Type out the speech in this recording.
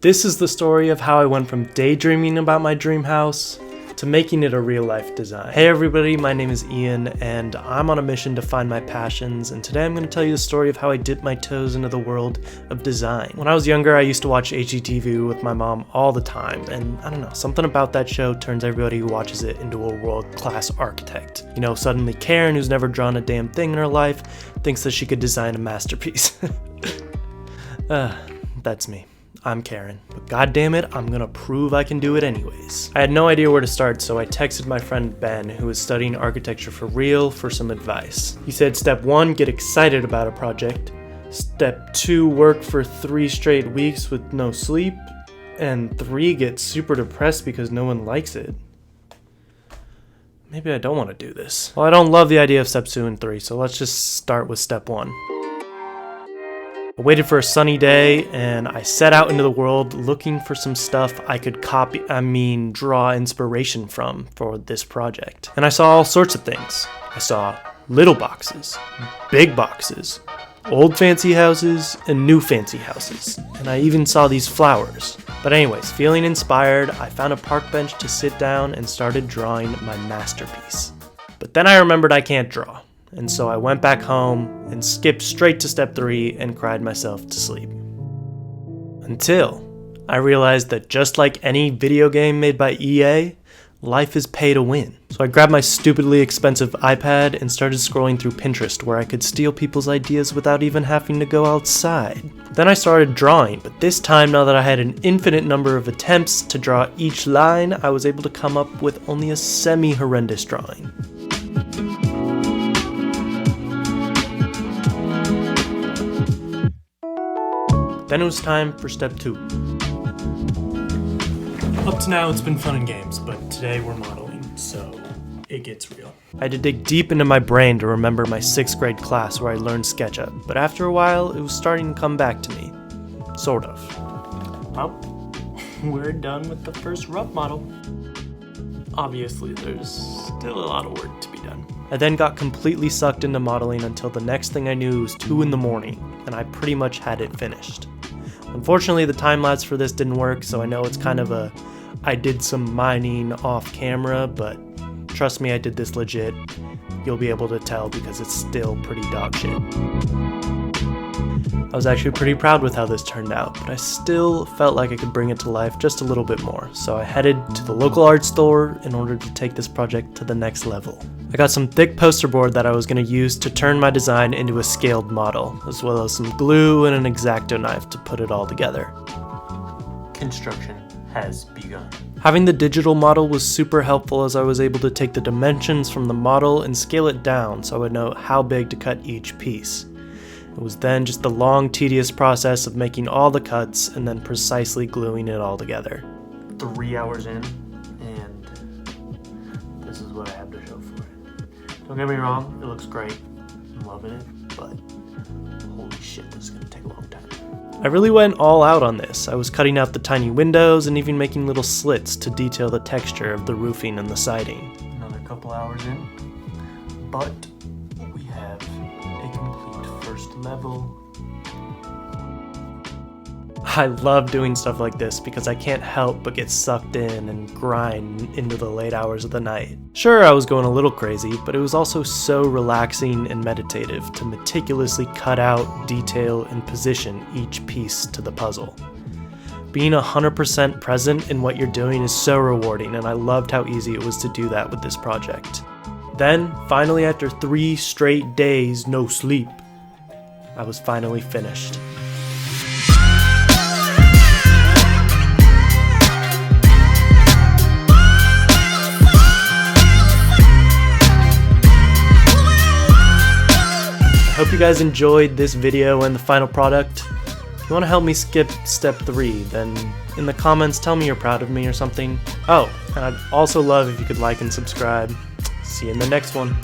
This is the story of how I went from daydreaming about my dream house to making it a real-life design. Hey everybody, my name is Ian, and I'm on a mission to find my passions, and today I'm going to tell you the story of how I dipped my toes into the world of design. When I was younger, I used to watch HGTV with my mom all the time, and I don't know, something about that show turns everybody who watches it into a world-class architect. You know, suddenly Karen, who's never drawn a damn thing in her life, thinks that she could design a masterpiece. That's me. I'm Karen, but goddammit, I'm gonna prove I can do it anyways. I had no idea where to start, so I texted my friend Ben, who was studying architecture for real, for some advice. He said, step 1, get excited about a project. Step 2, work for 3 straight weeks with no sleep. And 3, get super depressed because no one likes it. Maybe I don't want to do this. Well, I don't love the idea of steps 2 and 3, so let's just start with step 1. I waited for a sunny day, and I set out into the world looking for some stuff I could draw inspiration from for this project. And I saw all sorts of things. I saw little boxes, big boxes, old fancy houses, and new fancy houses. And I even saw these flowers. But anyways, feeling inspired, I found a park bench to sit down and started drawing my masterpiece. But then I remembered I can't draw. And so I went back home and skipped straight to step 3 and cried myself to sleep. Until I realized that just like any video game made by EA, life is pay to win. So I grabbed my stupidly expensive iPad and started scrolling through Pinterest where I could steal people's ideas without even having to go outside. Then I started drawing, but this time, now that I had an infinite number of attempts to draw each line, I was able to come up with only a semi-horrendous drawing. Then it was time for step 2. Up to now it's been fun and games, but today we're modeling, so it gets real. I had to dig deep into my brain to remember my 6th grade class where I learned SketchUp, but after a while it was starting to come back to me. Sort of. Well, we're done with the first rough model. Obviously there's still a lot of work to be done. I then got completely sucked into modeling until the next thing I knew was 2 in the morning, and I pretty much had it finished. Unfortunately, the time lapse for this didn't work, so I know it's kind of I did some mining off camera, but trust me, I did this legit. You'll be able to tell because it's still pretty dog shit. I was actually pretty proud with how this turned out, but I still felt like I could bring it to life just a little bit more, so I headed to the local art store in order to take this project to the next level. I got some thick poster board that I was going to use to turn my design into a scaled model, as well as some glue and an X-Acto knife to put it all together. Construction has begun. Having the digital model was super helpful as I was able to take the dimensions from the model and scale it down so I would know how big to cut each piece. It was then just the long, tedious process of making all the cuts and then precisely gluing it all together. 3 hours in, and this is what I have to show for it. Don't get me wrong, it looks great. I'm loving it, but holy shit, this is gonna take a long time. I really went all out on this. I was cutting out the tiny windows and even making little slits to detail the texture of the roofing and the siding. Another couple hours in, but we have a complete first level. I love doing stuff like this because I can't help but get sucked in and grind into the late hours of the night. Sure, I was going a little crazy, but it was also so relaxing and meditative to meticulously cut out, detail, and position each piece to the puzzle. Being 100% present in what you're doing is so rewarding, and I loved how easy it was to do that with this project. Then, finally after 3 straight days, no sleep, I was finally finished. I hope you guys enjoyed this video and the final product. If you want to help me skip step 3, then in the comments tell me you're proud of me or something. Oh, and I'd also love if you could like and subscribe. See you in the next one.